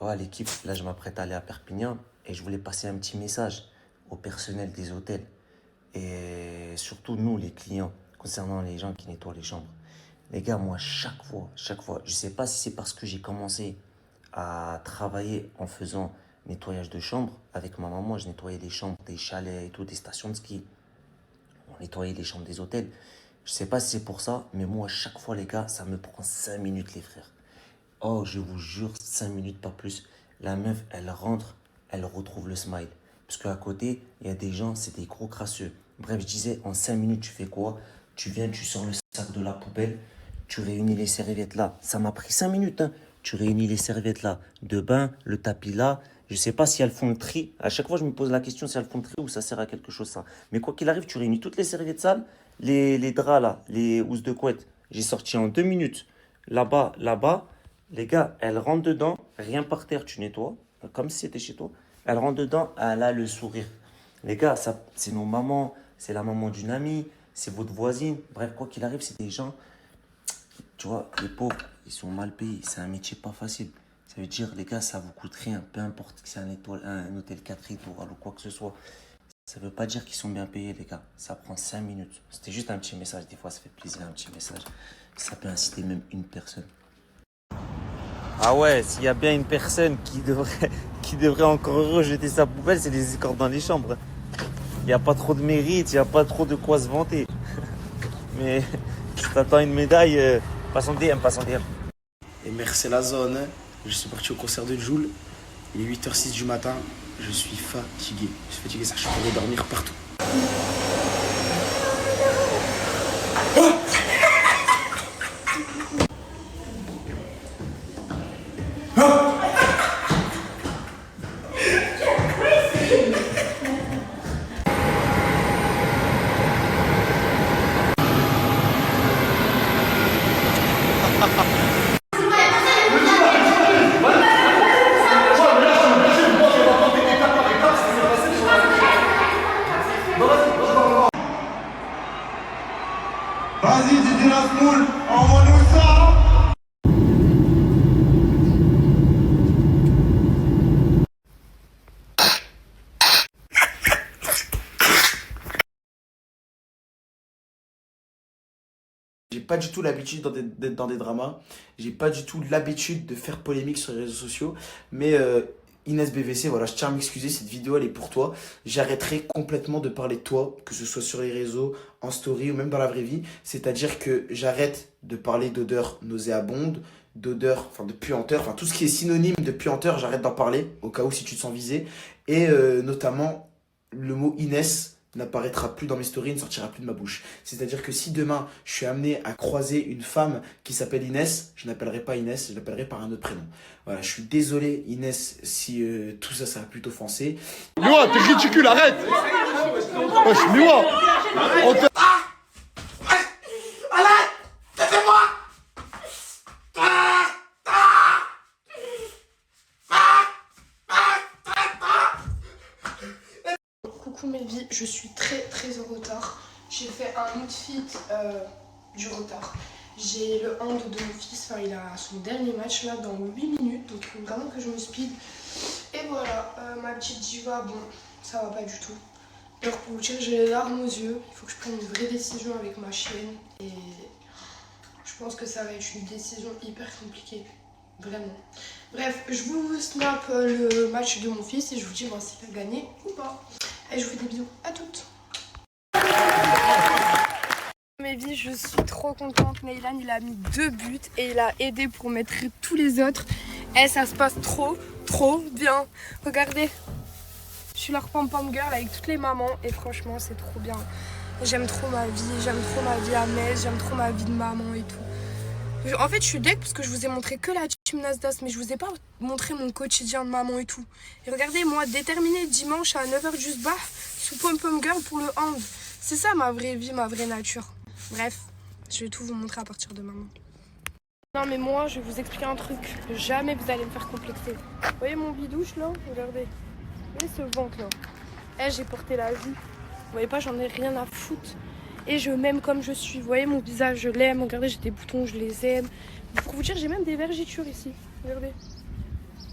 Ouais, l'équipe, là, je m'apprête à aller à Perpignan et je voulais passer un petit message au personnel des hôtels et surtout nous, les clients, concernant les gens qui nettoient les chambres. Les gars, moi, chaque fois, je sais pas si c'est parce que j'ai commencé à travailler en faisant nettoyage de chambres. Avec ma maman, je nettoyais les chambres des chalets et tout, des stations de ski. On nettoyait les chambres des hôtels. Je sais pas si c'est pour ça, mais moi, chaque fois, les gars, ça me prend 5 minutes, les frères. Oh, je vous jure, 5 minutes, pas plus. La meuf, elle rentre, elle retrouve le smile. Parce qu'à côté, il y a des gens, c'est des gros crasseux. Bref, je disais, en 5 minutes, tu fais quoi? Tu viens, tu sors le sac de la poubelle, tu réunis les serviettes là. Ça m'a pris 5 minutes, hein. Tu réunis les serviettes là. De bain, le tapis là. Je sais pas si elles font le tri. À chaque fois, je me pose la question si elles font le tri ou ça sert à quelque chose, ça. Mais quoi qu'il arrive, tu réunis toutes les serviettes sales, les draps là, les housses de couette. J'ai sorti en 2 minutes. Là-bas, là-bas. Les gars, elle rentre dedans, rien par terre, tu nettoies, comme si c'était chez toi. Elle rentre dedans, elle a le sourire. Les gars, ça, c'est nos mamans, c'est la maman d'une amie, c'est votre voisine. Bref, quoi qu'il arrive, c'est des gens, tu vois, les pauvres, ils sont mal payés. C'est un métier pas facile. Ça veut dire, les gars, ça vous coûte rien, peu importe que c'est un hôtel 4 étoiles ou quoi que ce soit. Ça veut pas dire qu'ils sont bien payés, les gars. Ça prend 5 minutes. C'était juste un petit message. Des fois, ça fait plaisir, un petit message. Ça peut inciter même une personne. Ah ouais, s'il y a bien une personne qui devrait encore rejeter sa poubelle, c'est les escortes dans les chambres. Il n'y a pas trop de mérite, il n'y a pas trop de quoi se vanter. Mais si t'attends une médaille, passe en DM, passe en DM. Et merci c'est la zone. Je suis parti au concert de Jul. Il est 8h06 du matin. Je suis fatigué. Je suis fatigué, ça je pourrais dormir partout. Vas-y, Didi Rasmoul, envoie-nous ça! J'ai pas du tout l'habitude d'être dans des dramas. J'ai pas du tout l'habitude de faire polémique sur les réseaux sociaux. Mais Inès BVC, voilà, je tiens à m'excuser. Cette vidéo, elle est pour toi. J'arrêterai complètement de parler de toi, que ce soit sur les réseaux, en story ou même dans la vraie vie. C'est-à-dire que j'arrête de parler d'odeur nauséabonde, d'odeur, enfin de puanteur, enfin tout ce qui est synonyme de puanteur, j'arrête d'en parler, au cas où si tu te sens visé. Et notamment, le mot Inès n'apparaîtra plus dans mes stories, ne sortira plus de ma bouche. C'est-à-dire que si demain, je suis amené à croiser une femme qui s'appelle Inès, je n'appellerai pas Inès, je l'appellerai par un autre prénom. Voilà, je suis désolé Inès si tout ça, ça va plus t'offenser. Miwa, t'es ridicule, arrête! Wesh, Miwa! Coucou mes vies, je suis très en retard. J'ai fait un outfit du retard. J'ai le hand de mon fils, enfin il a son dernier match là dans 8 minutes, donc il faut vraiment que je me speed. Et voilà, ma petite diva, bon, ça va pas du tout. Alors pour vous dire, j'ai les larmes aux yeux, il faut que je prenne une vraie décision avec ma chienne. Et je pense que ça va être une décision hyper compliquée, vraiment. Bref, je vous snap le match de mon fils et je vous dis bon, s'il a gagné ou pas. Et je vous fais des bisous à toutes. Mes vies, je suis trop contente. Neylan, il a mis 2 buts et il a aidé pour mettre tous les autres. Et ça se passe trop bien. Regardez, je suis leur pom-pom girl avec toutes les mamans et franchement, c'est trop bien. J'aime trop ma vie à Metz, j'aime trop ma vie de maman et tout. En fait, je suis deck parce que je vous ai montré que la team Nasdaq, mais je vous ai pas montré mon quotidien de maman et tout. Et regardez, moi, déterminée dimanche à 9h juste bas, sous pom-pom girl pour le hand. C'est ça ma vraie vie, ma vraie nature. Bref, je vais tout vous montrer à partir de maintenant. Non mais moi, je vais vous expliquer un truc. Jamais vous allez me faire complexer. Vous voyez mon bidouche là? Regardez. Vous voyez ce ventre là? Eh, j'ai porté la vie. Vous voyez pas, j'en ai rien à foutre. Et je m'aime comme je suis. Vous voyez mon visage, je l'aime. Regardez, j'ai des boutons, je les aime. Pour vous dire, j'ai même des vergetures ici. Regardez.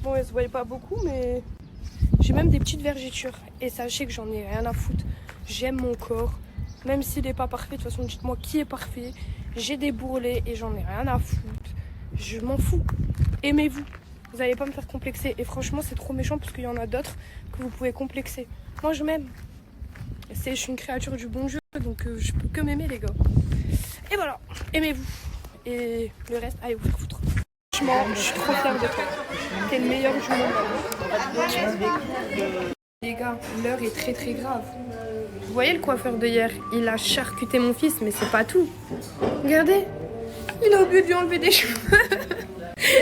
Bon, elle se voyait pas beaucoup, mais j'ai même des petites vergetures. Et sachez que j'en ai rien à foutre. J'aime mon corps. Même s'il n'est pas parfait, de toute façon, dites-moi qui est parfait. J'ai des bourrelets et j'en ai rien à foutre. Je m'en fous. Aimez-vous. Vous n'allez pas me faire complexer. Et franchement, c'est trop méchant parce qu'il y en a d'autres que vous pouvez complexer. Moi, je m'aime. Je suis une créature du bon Dieu, donc je peux que m'aimer, les gars. Et voilà, aimez-vous. Et le reste, allez vous faire foutre. Franchement, je suis trop fière de toi. T'es le meilleur du monde. Les gars, l'heure est très très grave. Vous voyez le coiffeur de hier? Il a charcuté mon fils, mais c'est pas tout. Regardez, il a oublié de lui enlever des cheveux.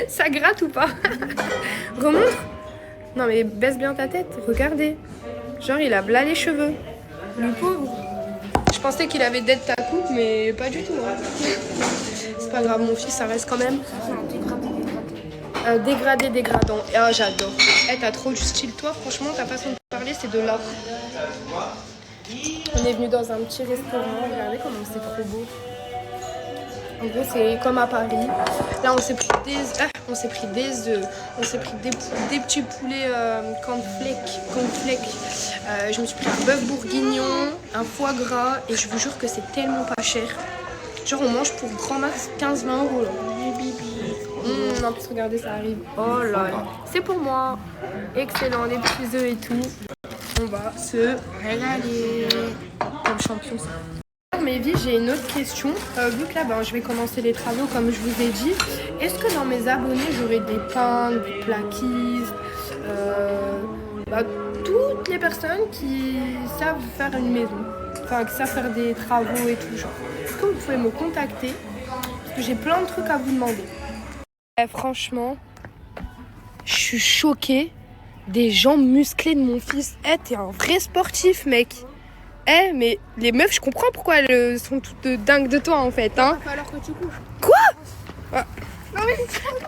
Ça gratte ou pas? Remontre. Non mais baisse bien ta tête, regardez. Genre il a blâ les cheveux. Le pauvre. Je pensais qu'il avait dead ta coupe, mais pas du tout. Hein. C'est pas grave, mon fils, ça reste quand même. Dégradé, dégradant. Ah, j'adore. T'as trop du style. Toi, franchement, ta façon de parler, c'est de l'art. On est venu dans un petit restaurant. Regardez comment c'est trop beau. En gros, c'est comme à Paris. Là, on s'est pris des œufs, on s'est pris des petits poulets cornflakes. Je me suis pris un bœuf bourguignon, un foie gras, et je vous jure que c'est tellement pas cher. Genre, on mange pour grand max 15-20 euros. En plus, regardez, ça arrive. Oh là là. C'est pour moi. Excellent, les petits œufs et tout. On va se régaler. Comme champion, ça. Mais vie, j'ai une autre question. Vu que là, je vais commencer les travaux comme je vous ai dit. Est-ce que dans mes abonnés, j'aurai des peintres, des plaquistes, toutes les personnes qui savent faire une maison, enfin qui savent faire des travaux et tout genre. Est-ce que vous pouvez me contacter? Parce que j'ai plein de trucs à vous demander. Franchement, je suis choquée des jambes musclées de mon fils. T'es un vrai sportif, mec. Mais les meufs, je comprends pourquoi elles sont toutes dingues de toi en fait. Hein. Il va falloir que tu couches. Quoi? Non mais...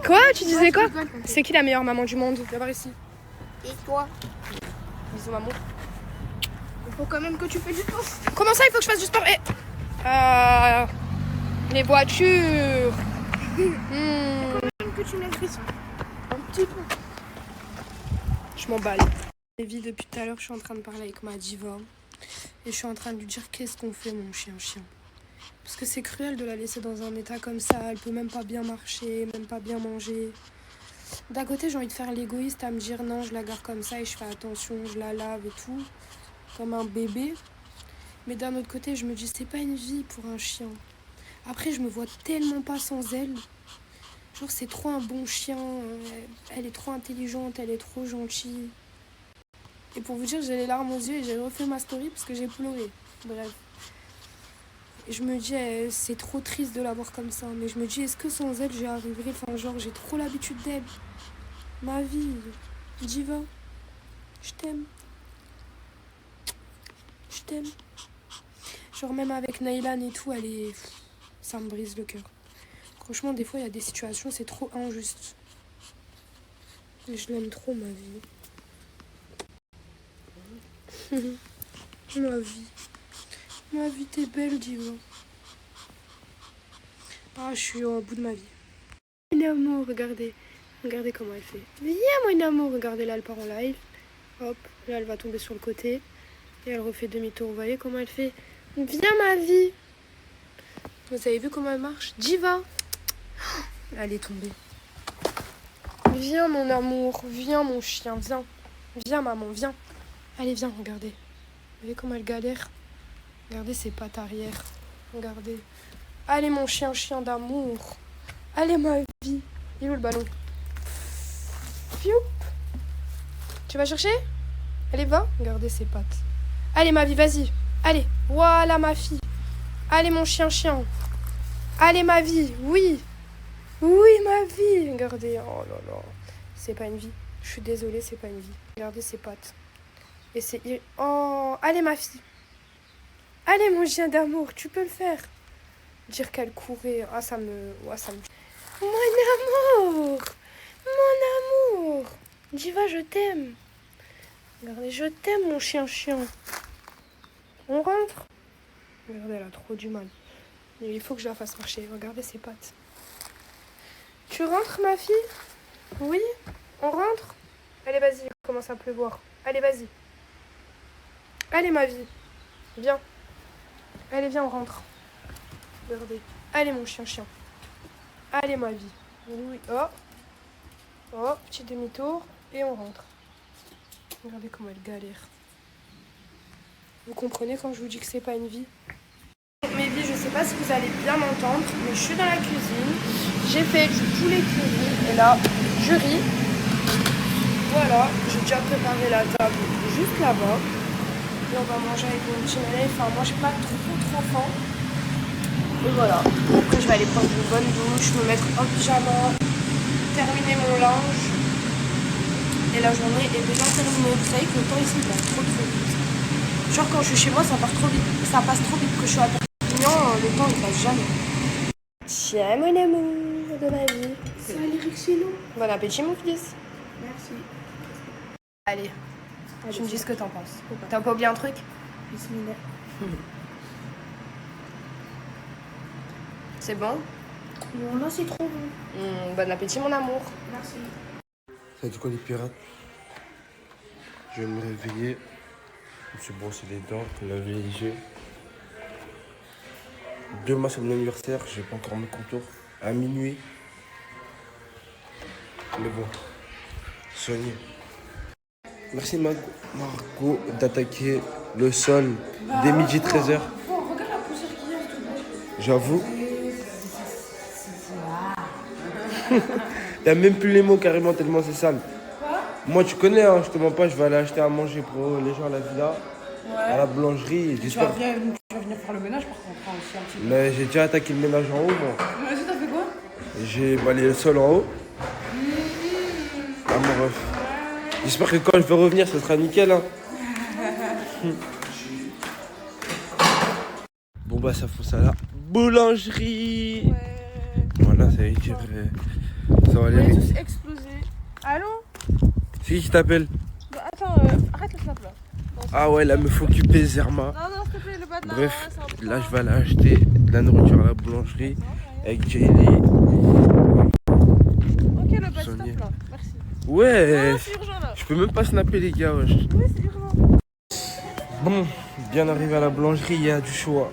Quoi? Tu disais quoi? C'est qui la meilleure maman du monde? Viens voir ici. Et toi? Bisous maman. Il faut quand même que tu fais du sport. Comment ça il faut que je fasse du sport? Les voitures. Il faut quand même que tu maîtrises un petit peu. Je m'emballe. Lévi, depuis tout à l'heure, je suis en train de parler avec ma diva. Et je suis en train de lui dire qu'est-ce qu'on fait mon chien. Parce que c'est cruel de la laisser dans un état comme ça. Elle peut même pas bien marcher, même pas bien manger. D'un côté j'ai envie de faire l'égoïste à me dire non je la garde comme ça et je fais attention, je la lave et tout. Comme un bébé. Mais d'un autre côté je me dis c'est pas une vie pour un chien. Après je me vois tellement pas sans elle. Genre c'est trop un bon chien. Elle est trop intelligente, elle est trop gentille. Et pour vous dire, j'ai les larmes aux yeux et j'ai refait ma story parce que j'ai pleuré. Bref. Et je me dis, c'est trop triste de la voir comme ça. Mais je me dis, est-ce que sans elle, j'y arriverai? Enfin, genre, j'ai trop l'habitude d'elle. Ma vie. Diva. Je t'aime. Je t'aime. Genre, même avec Naïlan et tout, elle est... Ça me brise le cœur. Franchement, des fois, il y a des situations, c'est trop injuste. Et je l'aime trop, ma vie. Ma vie, t'es belle, Diva. Ah, je suis au bout de ma vie. Mon amour, regardez. Regardez comment elle fait. Viens, mon amour. Regardez, là, elle part en live. Hop, là, elle va tomber sur le côté. Et elle refait demi-tour. Vous voyez comment elle fait? Viens, ma vie. Vous avez vu comment elle marche? Diva. Elle est tombée. Viens, mon amour. Viens, mon chien. Viens. Viens, maman. Viens. Allez, viens, regardez. Vous voyez comment elle galère? Regardez ses pattes arrière. Regardez. Allez, mon chien d'amour. Allez, ma vie. Il est où le ballon? Fioup. Tu vas chercher? Allez, va. Regardez ses pattes. Allez, ma vie, vas-y. Allez. Voilà, ma fille. Allez, mon chien. Allez, ma vie. Oui. Oui, ma vie. Regardez. Oh là là. C'est pas une vie. Je suis désolée, c'est pas une vie. Regardez ses pattes. Et c'est... Oh, allez ma fille. Allez mon chien d'amour, tu peux le faire. Dire qu'elle courait, ça me... Mon amour. Diva, je t'aime. Regardez, je t'aime mon chien. On rentre? Regardez, elle a trop du mal. Mais il faut que je la fasse marcher. Regardez ses pattes. Tu rentres ma fille? Oui. On rentre? Allez, vas-y, il commence à pleuvoir. Allez, vas-y. Allez, ma vie. Viens. Allez, viens, on rentre. Regardez. Allez, mon chien. Allez, ma vie. Oui. Oh. Oh, petit demi-tour. Et on rentre. Regardez comment elle galère. Vous comprenez quand je vous dis que c'est pas une vie? Mes vies, je sais pas si vous allez bien m'entendre, mais je suis dans la cuisine. J'ai fait du poulet curry. Et là, je ris. Voilà, j'ai déjà préparé la table juste là-bas. Et on va manger avec mon petit Malais. Enfin, moi, j'ai pas trop faim. Et voilà. Après, je vais aller prendre une bonne douche, me mettre en pyjama, terminer mon linge. Et la journée est déjà terminée. Vous savez que le temps ici passe trop vite. Genre, quand je suis chez moi, ça passe trop vite. Ça passe trop vite que je suis à Perpignan. Le temps, il passe jamais. Tiens, mon amour de ma vie. Salut Rixino. Bon appétit, mon fils. Merci. Allez, tu me dis ce que t'en penses. T'as pas oublié un truc? Bismillah. C'est bon? Non, là c'est trop bon. Bon appétit, mon amour. Merci. Ça dit quoi les pirates? Je vais me réveiller. Je me suis brossé les dents, laver les yeux. Demain c'est mon anniversaire, je vais pas encore mes contours. À minuit. Mais bon, soigné. Merci Margot d'attaquer le sol dès midi 13h. J'avoue. T'as même plus les mots carrément tellement c'est sale. Moi tu connais, hein, je te mens pas, je vais aller acheter à manger pour les gens à la villa, à la boulangerie. Tu vas venir faire le ménage par contre, hein, aussi un petit peu. Mais j'ai déjà attaqué le ménage en haut moi. Vas-y, t'as fait quoi? J'ai balayé le sol en haut. Ah mon ref. J'espère que quand je vais revenir, ça sera nickel. Hein. Bon bah ça fonce à la boulangerie. Voilà, ça veut dire ça va aller. tous explosé. Allô? C'est qui t'appelle? Bah, attends, arrête le snap là. Ah ouais, la meuf occupée Zerma. Non, s'il te plaît, le bas de là. Bref, là je vais aller acheter de la nourriture à la boulangerie avec Jaylee. Ok, le bas Soigné. stop là. Merci. Ouais, Ah, c'est urgent là. je peux même pas snapper les gars, wesh. Oui, c'est urgent. Bon, bien arrivé à la boulangerie, il y a du choix.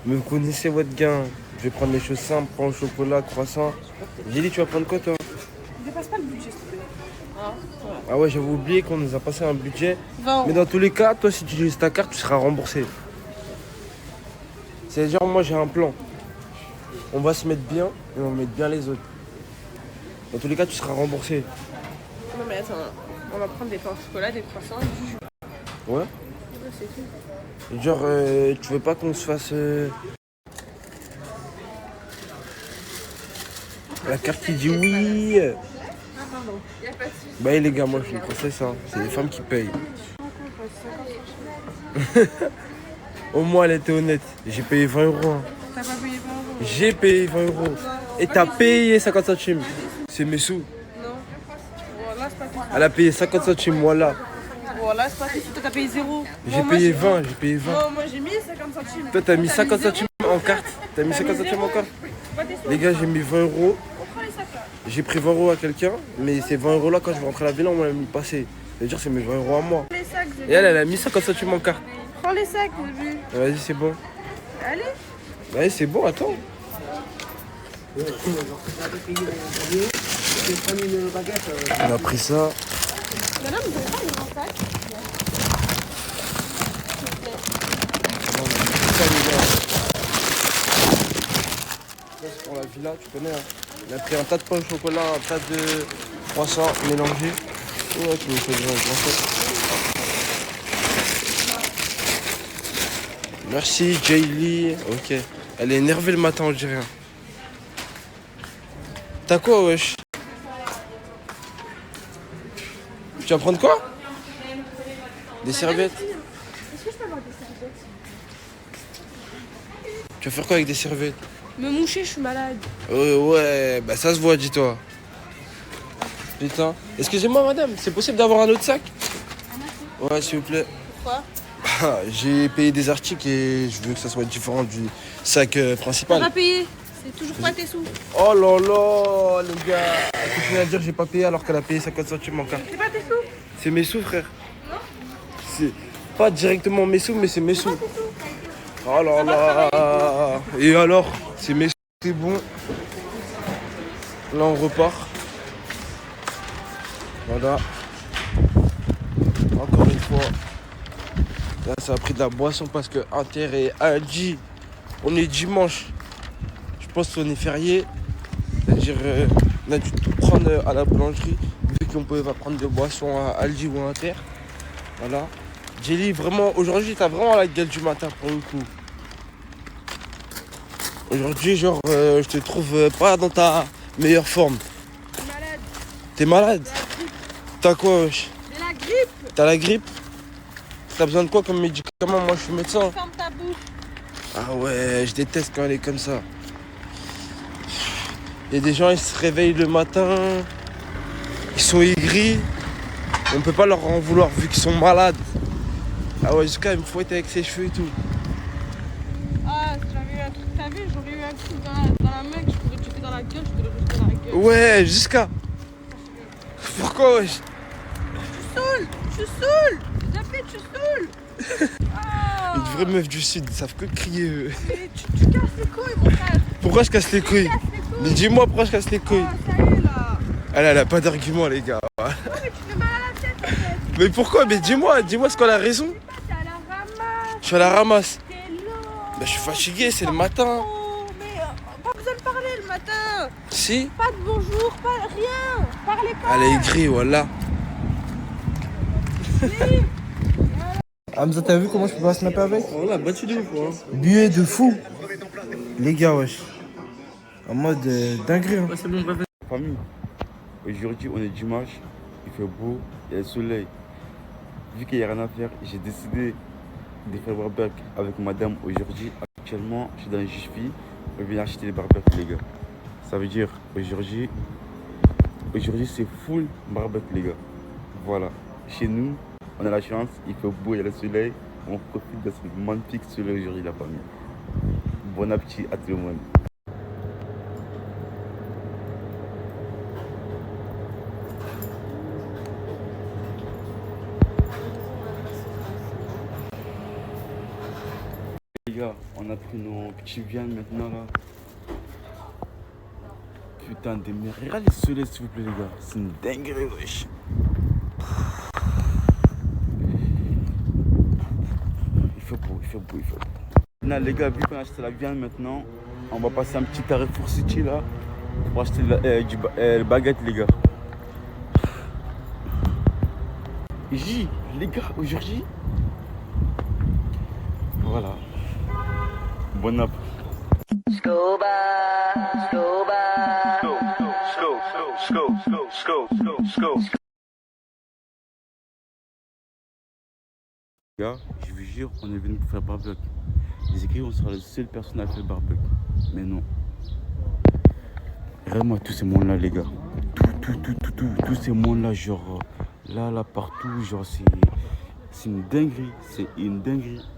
Mais vous connaissez votre gain. Je vais prendre les choses simples, pain au chocolat, croissant. Jaylee, tu vas prendre quoi toi? Dépasse pas le budget, s'il te plaît. Ah ouais, j'avais oublié qu'on nous a passé un budget. 20 euros. Mais dans tous les cas, toi si tu utilises ta carte, tu seras remboursé. C'est-à-dire, moi j'ai un plan. On va se mettre bien et on va mettre bien les autres. Dans tous les cas, tu seras remboursé. Non, mais attends, on va prendre des pains au chocolat, des croissants et du jus. Ouais? Ouais, c'est tout. Genre, tu veux pas qu'on se fasse... La carte qui dit oui. Ah, pardon. Y'a pas de soucis. Bah les gars, moi je suis français ça. C'est les femmes qui payent. Au moins elle était honnête. J'ai payé 20 euros. Hein. T'as pas payé 20 euros? J'ai payé 20 euros. Et t'as payé 50 centimes. C'est mes sous. Non. Voilà, c'est pas tout. Elle a payé 50 centimes, voilà. Voilà, c'est pas tout. Toi, t'as payé 0. J'ai payé 20, j'ai payé 20. Non, moi j'ai mis 50 centimes. Toi t'as mis 50 zéro. centimes en carte. T'as mis 50 centimes en carte. Pas tes sous. Les gars, j'ai mis 20 euros. On prend les sacs là. J'ai pris 20 euros à quelqu'un. Mais ces 20 euros là, quand je vais rentrer à la villa, on m'a mis passé. C'est-à-dire c'est mes 20 euros à moi. Prends les sacs, Et elle a mis 50 centimes en carte. Prends les sacs, bébé. Vas-y, c'est bon. Allez. Vas-y, c'est bon, attends. On a pris ça. Madame, vous avez pas un grand sac? Ça, c'est pour la villa, tu connais. Hein. On a pris un tas de pain au chocolat, un tas de croissants mélangés. Ouais, tu me fais déjà un grand sac. Merci, Jaylee. Ok. Elle est énervée le matin, on dirait. T'as quoi, wesh? Tu vas prendre quoi? Des serviettes? Est-ce que je peux avoir des serviettes? Tu vas faire quoi avec des serviettes? Me moucher, je suis malade. Ouais, bah ça se voit, dis-toi. Putain. Excusez-moi, madame, c'est possible d'avoir un autre sac? Ouais, s'il vous plaît. Pourquoi? J'ai payé des articles et je veux que ça soit différent du sac T'as principal. pas payé? C'est toujours pas tes sous. Oh là là, les gars. Elle continue à dire j'ai pas payé alors qu'elle a payé 50 centimes en carte. C'est pas tes sous. C'est mes sous, frère. C'est pas directement mes sous, mais c'est mes sous. Oh là là. Et alors, c'est mes sous, c'est bon. Là, on repart. Voilà. Encore une fois. Là, ça a pris de la boisson parce que Inter et Aldi, on est dimanche. Je pense qu'on est férié. C'est-à-dire, on a dû tout prendre à la boulangerie, vu qu'on pouvait pas prendre de boisson à Aldi ou à Inter. Voilà. Jelly, vraiment, aujourd'hui, t'as vraiment la gueule du matin pour le coup. Aujourd'hui, genre, je te trouve pas dans ta meilleure forme. Malade. T'es malade? T'as quoi, wesh? J'ai la grippe. T'as la grippe? T'as besoin de quoi comme médicament? Moi, je suis médecin. Ferme ta bouche. Ah ouais, je déteste quand elle est comme ça. Il y a des gens, ils se réveillent le matin, ils sont aigris. On peut pas leur en vouloir vu qu'ils sont malades. Ah ouais, jusqu'à il me fouette avec ses cheveux et tout. Ah, si j'avais eu un truc, t'as vu, j'aurais eu un coup dans la main que je pourrais te jeter dans la gueule, je te le jeter dans la gueule. Ouais, jusqu'à. Pourquoi, wesh? Je suis saoul. J'appelle, je suis saoul. Ah. Une vraie meuf du sud, ils savent que crier. Mais tu casses les couilles, mon frère. Pourquoi je casse les couilles? Tu casses les couilles. Mais dis-moi pourquoi je casse les couilles. Ah, ça y est, là. Elle a pas d'argument, les gars. Ouais, mais tu fais mal à la tête, en fait. Mais pourquoi? Mais dis-moi ce qu'on a raison. T'es à la ramasse. Je suis à la ramasse. T'es lent. Bah, je suis fatigué, c'est le matin. Oh, mais pas besoin de parler le matin. Si? Pas de bonjour, pas rien. Parlez pas. Elle est aigrie, voilà. Hamza, t'as vu comment je peux pas snapper avec? On l'a battu de ouf, Buée de fou. Les gars, wesh. En mode dinguerie. Hein. C'est bon, bref. Famille, aujourd'hui on est dimanche, il fait beau, il y a le soleil. Vu qu'il n'y a rien à faire, j'ai décidé de faire barbecue avec madame aujourd'hui. Actuellement, je suis dans les Juifs, on vient acheter les barbecues les gars. Ça veut dire aujourd'hui c'est full barbecue les gars. Voilà, chez nous, on a la chance, il fait beau, il y a le soleil, on profite de ce magnifique soleil aujourd'hui la famille. Bon appétit à tout le monde. Les gars, on a pris nos petits viandes maintenant là. Putain de merde. Regardez le soleil s'il vous plaît les gars. C'est une dinguerie wesh. Il fait beau. Maintenant les gars, vu qu'on a acheté la viande maintenant, on va passer un petit Carrefour City là pour acheter le baguette les gars. Les gars, aujourd'hui, voilà. Bon app. Les gars, je vous jure, on est venu pour faire barbecue. Les écrits, on sera la seule personne à faire barbecue. Mais non. Vraiment, tous ces mondes-là, les gars. Tous ces mondes-là, genre, là, partout, genre, c'est une dinguerie. C'est une dinguerie.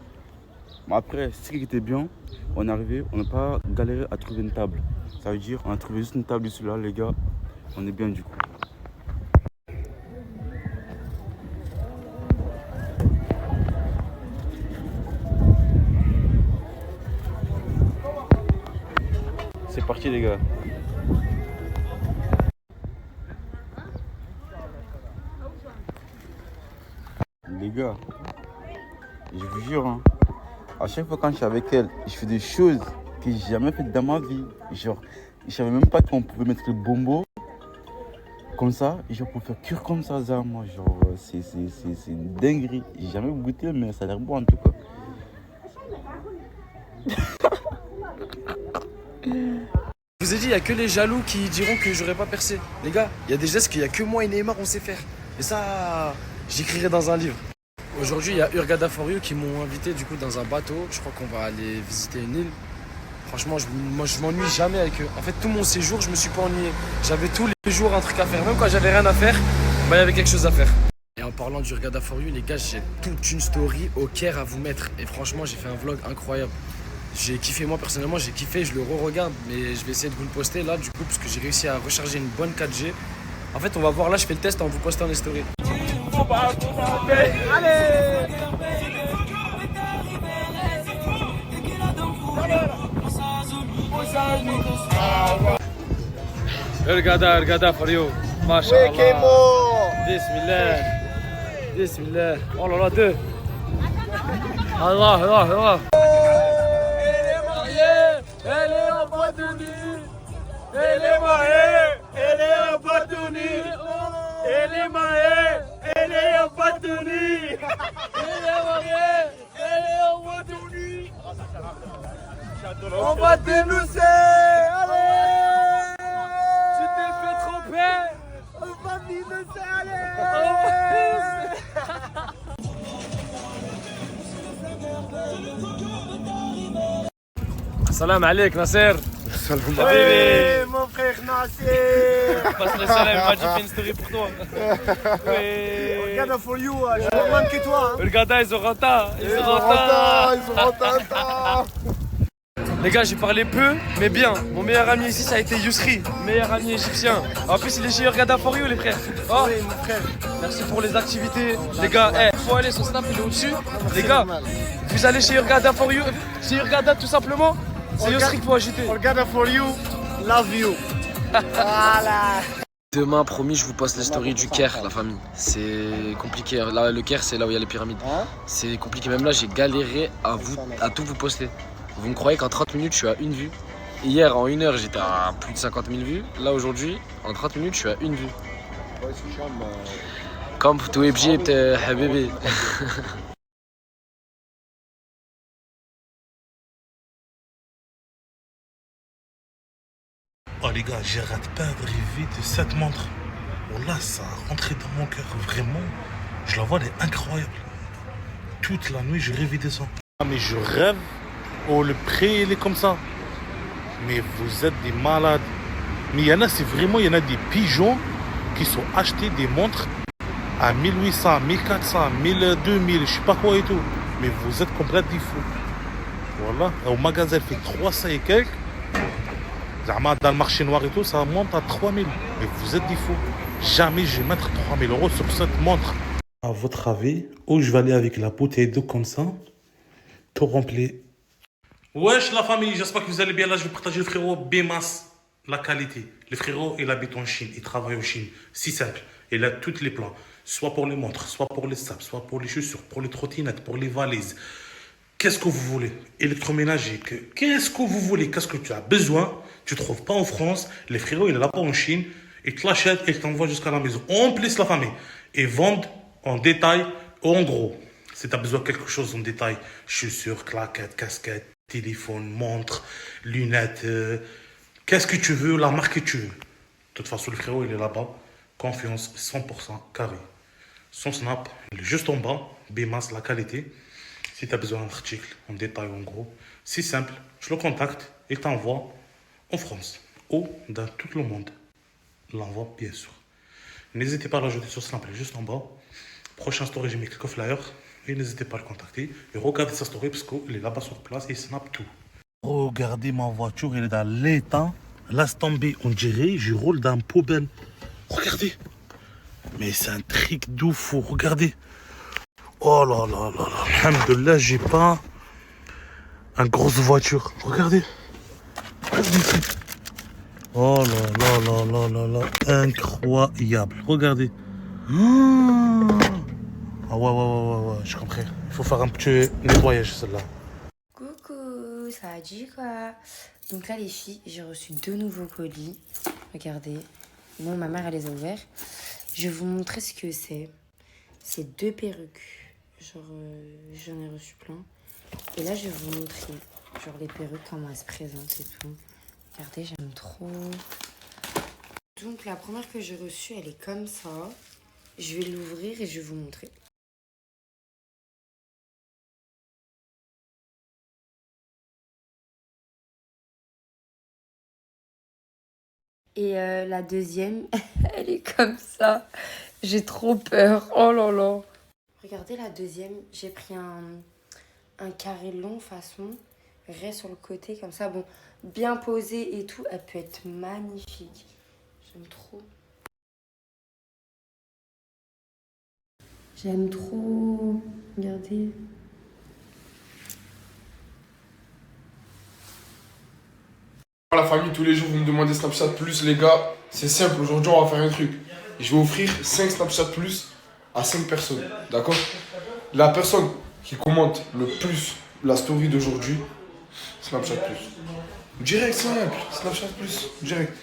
Mais après, ce qui était bien, on est arrivé, on n'a pas galéré à trouver une table. Ça veut dire, on a trouvé juste une table ici là, les gars. On est bien du coup. C'est parti les gars. Les gars, je vous jure, hein, à chaque fois quand je suis avec elle, je fais des choses que j'ai jamais faites dans ma vie. Genre, je savais même pas qu'on pouvait mettre le bombo comme ça, genre pour faire cuire comme ça, moi. Genre, c'est une dinguerie. J'ai jamais goûté, mais ça a l'air bon en tout cas. Je vous ai dit, il n'y a que les jaloux qui diront que j'aurais pas percé. Les gars, il y a des gestes qu'il n'y a que moi et Neymar on sait faire. Et ça, j'écrirai dans un livre. Aujourd'hui, il y a Hurghada For You qui m'ont invité du coup dans un bateau. Je crois qu'on va aller visiter une île. Franchement, moi je m'ennuie jamais avec eux. En fait, tout mon séjour, je me suis pas ennuyé. J'avais tous les jours un truc à faire. Même quand j'avais rien à faire, bah, il y avait quelque chose à faire. Et en parlant du Hurghada For You, les gars, j'ai toute une story au Caire à vous mettre. Et franchement, j'ai fait un vlog incroyable. J'ai kiffé, moi personnellement j'ai kiffé, je le re-regarde, mais je vais essayer de vous le poster là du coup parce que j'ai réussi à recharger une bonne 4G. En fait on va voir là, je fais le test en vous postant les stories. Allez. Regarda for you. Mashallah. Bismillah. Bismillah. Oh là là, deux. Allah, Allah, Allah. Elle est en boîte de nuit. Elle est mariée. Elle est en boîte de nuit. Elle est mariée. Elle est en boîte de nuit. Elle est mariée. Elle est en boîte de nuit. On va dénoncer. Allez. Tu t'es fait tromper. On va dénoncer. Allez. Salam alaikum Nasser. Salam alaikum. mon frère Nasser. Passe le salam, moi j'ai fait une story pour toi. Oui. Regarde for you, je me manque que toi. Regarde, ils ont renta. Ils ont rentré. Les gars, j'ai parlé peu, mais bien. Mon meilleur ami ici, ça a été Yousri, meilleur ami égyptien. En plus, il est chez Regarda for you, les frères. Oh, Oui, mon frère. merci pour les activités. Les gars, faut aller, son snap, il est au-dessus. Les gars, vous allez chez Regarda for you, chez Regarda tout simplement. C'est Yousri qu'il faut agiter. Regarde for you, love you. Voilà. Demain, promis, je vous poste les stories du Caire, la famille. C'est compliqué. Là, le Caire, c'est là où il y a les pyramides. C'est compliqué. Même là, j'ai galéré à tout vous poster. Vous me croyez qu'en 30 minutes, je suis à une vue. Hier, en 1 heure, j'étais à plus de 50 000 vues. Là, aujourd'hui, en 30 minutes, je suis à une vue. Comme tout Égypte, habibi. Oh les gars, j'arrête pas de rêver de cette montre. Oh là, ça a rentré dans mon cœur, vraiment. Je la vois, elle est incroyable. Toute la nuit, je rêvais de ça. Ah mais je rêve. Oh, le prix, il est comme ça. Mais vous êtes des malades. Mais il y en a, c'est vraiment, il y en a des pigeons qui sont achetés des montres à 1800, 1400, 1000, 2000, je sais pas quoi et tout. Mais vous êtes complètement fous. Voilà. Au magasin, elle fait 300 et quelques. Dans le marché noir et tout, ça monte à 3000. Mais vous êtes des fous. Jamais je vais mettre 3000 € sur cette montre. À votre avis, où je vais aller avec la bouteille d'eau comme ça, tout rempli. Wesh la famille, j'espère que vous allez bien. Là, je vais partager le frérot Bémas, la qualité. Le frérot, il habite en Chine, il travaille en Chine. Si simple, il a tous les plans. Soit pour les montres, soit pour les sables, soit pour les chaussures, pour les trottinettes, pour les valises. Qu'est-ce que vous voulez? Électroménager, qu'est-ce que vous voulez? Qu'est-ce que tu as besoin? Tu ne trouves pas en France. Les frérots, il est là-bas en Chine. Ils te l'achètent et ils t'envoient jusqu'à la maison. En plus, la famille. Ils vendent en détail, en gros. Si tu as besoin de quelque chose en détail, chaussures, claquettes, casquettes, téléphone, montre, lunettes, qu'est-ce que tu veux, la marque que tu veux. De toute façon, le frérot, il est là-bas. Confiance 100% carré. Son snap, il est juste en bas. Bémas, la qualité. Si tu as besoin d'un article en détail, en gros, c'est simple. Je le contacte et t'envoie en France ou dans tout le monde. L'envoi, bien sûr. N'hésitez pas à l'ajouter sur Snap, juste en bas. Prochain story, j'ai mis quelques flyers. Et n'hésitez pas à le contacter. Et regardez sa story parce qu'il est là-bas sur place et il snap tout. Regardez ma voiture, elle est dans l'état. Laisse tomber, on dirait, je roule dans une poubelle. Regardez. Mais c'est un truc de fou, regardez. Oh là là là là. Alhamdoulilah, j'ai pas une grosse voiture. Regardez. Regardez ici. Oh là là là là là là. Incroyable. Regardez. Ah ouais, je comprends. Il faut faire un petit nettoyage, celle-là. Coucou, ça a dit quoi? Donc là les filles, j'ai reçu 2 nouveaux colis. Regardez. Moi, ma mère, elle les a ouverts. Je vais vous montrer ce que c'est. C'est 2 perruques. Genre, j'en ai reçu plein. Et là, je vais vous montrer, genre, les perruques, comment elles se présentent et tout. Regardez, j'aime trop. Donc, la première que j'ai reçue, elle est comme ça. Je vais l'ouvrir et je vais vous montrer. Et la deuxième, elle est comme ça. J'ai trop peur. Oh là là. Regardez la deuxième, j'ai pris un carré long façon. reste sur le côté comme ça. Bon, bien posée et tout, elle peut être magnifique. J'aime trop. J'aime trop. Regardez. La famille, tous les jours, vous me demandez Snapchat plus, les gars. C'est simple, aujourd'hui, on va faire un truc. Je vais offrir 5 Snapchat plus à 5 personnes, d'accord? La personne qui commente le plus la story d'aujourd'hui, Snapchat plus. Direct, simple, Snapchat plus, direct.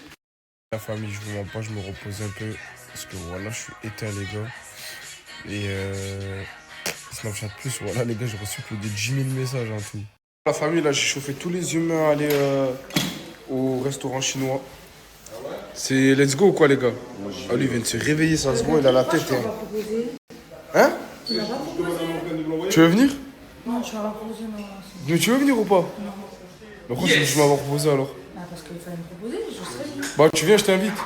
La famille, je vous mens pas, je me repose un peu. Parce que voilà, je suis éteint, les gars. Et Snapchat plus, voilà, les gars, j'ai reçu plus de 10 000 messages en tout. La famille, là, j'ai chauffé tous les humains à aller au restaurant chinois. C'est let's go ou quoi, les gars? Ah, lui, il vient de se réveiller, ça se voit, il a la tête. Hein? Tu veux venir? Non, je vais avoir proposé, non. Mais tu veux venir ou pas? Non. Mais pourquoi tu m'avais proposé alors? Bah, parce qu'il fallait me proposer, je serais venu. Bah, tu viens, je t'invite.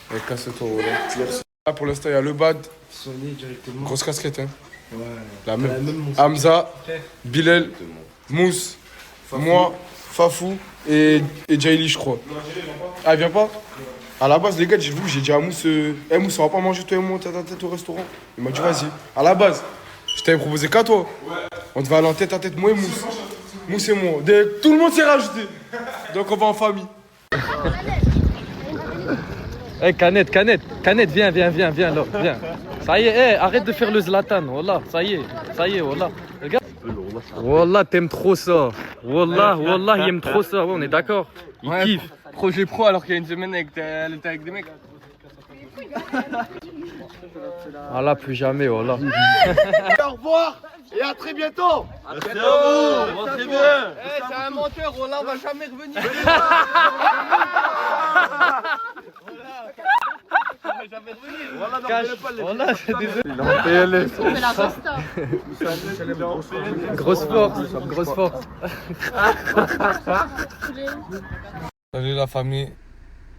Allez, casse-toi, voilà. Merci. Là, pour l'instant, il y a le bad. Sonner directement. Grosse casquette, hein? Ouais. La même. Hamza, Bilal, Mousse, moi, Fafou et Jaili, je crois. Ah, elle vient pas? À la base, les gars, j'ai dit à Mousse, Mousse, on va pas manger toi et moi tête à tête au restaurant. Il m'a dit, vas-y. À la base, je t'avais proposé qu'à toi. On devait aller en tête à tête, moi et Mousse. Mousse et moi. Tout le monde s'est rajouté. Donc, on va en famille. Eh, Canette, viens là, viens. Ça y est, arrête de faire le Zlatan, wallah, ça y est, wallah. Regarde. Wallah, t'aimes trop ça. Wallah, il aime trop ça, ouais, on est d'accord. Il kiffe. Projet pro alors qu'il y a une semaine, elle était avec des mecs. Wallah, plus jamais, wallah. Au revoir et à très bientôt. À très bientôt. C'est bien. C'est un menteur, wallah, on va jamais revenir. Wallah, c'est désolé. Il est en PLS. On fait la resta. Grosse force. Salut la famille.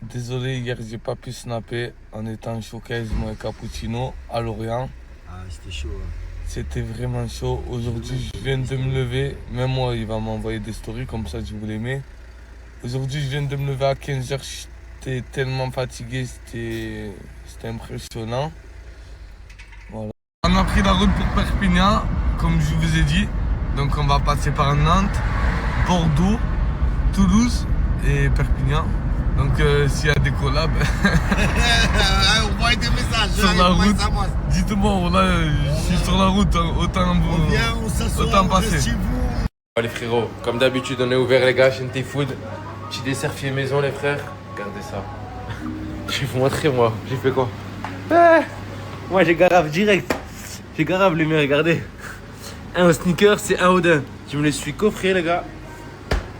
Désolé, hier j'ai pas pu snapper en étant showcase moi et cappuccino à Lorient. Ah, c'était chaud. Hein. C'était vraiment chaud. Aujourd'hui, je viens de me lever. Même moi, il va m'envoyer des stories comme ça, je vous les mets. Aujourd'hui, je viens de me lever à 15h. J'étais tellement fatigué, c'était impressionnant. Voilà. On a pris la route pour Perpignan, comme je vous ai dit. Donc, on va passer par Nantes, Bordeaux, Toulouse et Perpignan. Donc s'il y a des collabs, On voit des messages. sur la route, dites-moi, là, je suis sur la route, autant passer. Les frérots, comme d'habitude, on est ouvert les gars, Shinty Food. Petit dessert fait maison les frères. Regardez ça. Je vais vous montrer moi, j'ai fait quoi? Moi j'ai garave direct. J'ai garave les miens, regardez. Un au sneaker, c'est un au din. Je me les suis coffrés les gars.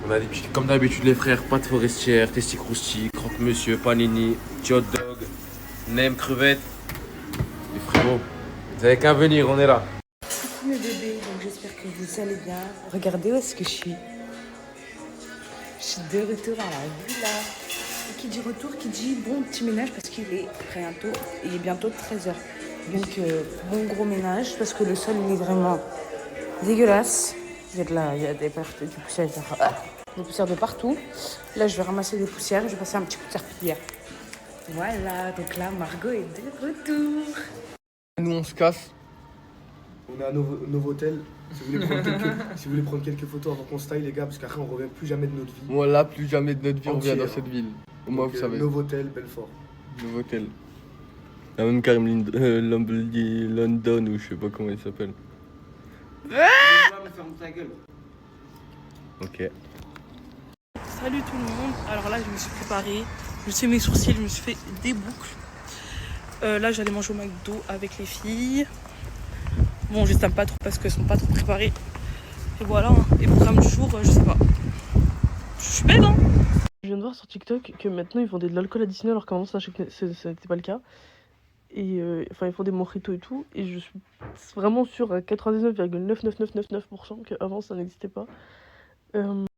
On a des petits, comme d'habitude les frères, pâte forestière, testi crousti, croque-monsieur, panini, petit hot dog, nem, crevette. Les frérots, vous avez qu'à venir, on est là. Coucou mes bébés, donc j'espère que vous allez bien. Regardez où est-ce que je suis. Je suis de retour à la villa. Et qui dit retour, qui dit bon petit ménage parce qu'il est bientôt 13h. Donc bon gros ménage parce que le sol il est vraiment dégueulasse. Il y a des pertes, des poussières de partout. Là, je vais ramasser des poussières. Je vais passer un petit coup de serpillière. Voilà, donc là, Margot est de retour. Nous, on se casse. On est à Novotel. Si vous voulez prendre quelques photos avant qu'on se taille, les gars, parce qu'après, on revient plus jamais de notre vie. Voilà, plus jamais de notre vie, on Entière. vient dans cette ville. Au moins, vous savez. Novotel, Belfort. Novotel. Il y a même Karim London, ou je sais pas comment il s'appelle. Ok. Salut tout le monde. Alors là, je me suis préparée. Je me suis fait mes sourcils, je me suis fait des boucles. Là, j'allais manger au McDo avec les filles. Bon, je t'aime pas trop parce qu'elles sont pas trop préparées. Et voilà. Et programme du jour, je sais pas. Je suis belle, hein. Je viens de voir sur TikTok que maintenant ils vendaient de l'alcool à Disney alors qu'avant ça n'était pas le cas. Et ils font des mojitos et tout. Et je suis vraiment sûre à 99,99999% qu'avant ça n'existait pas.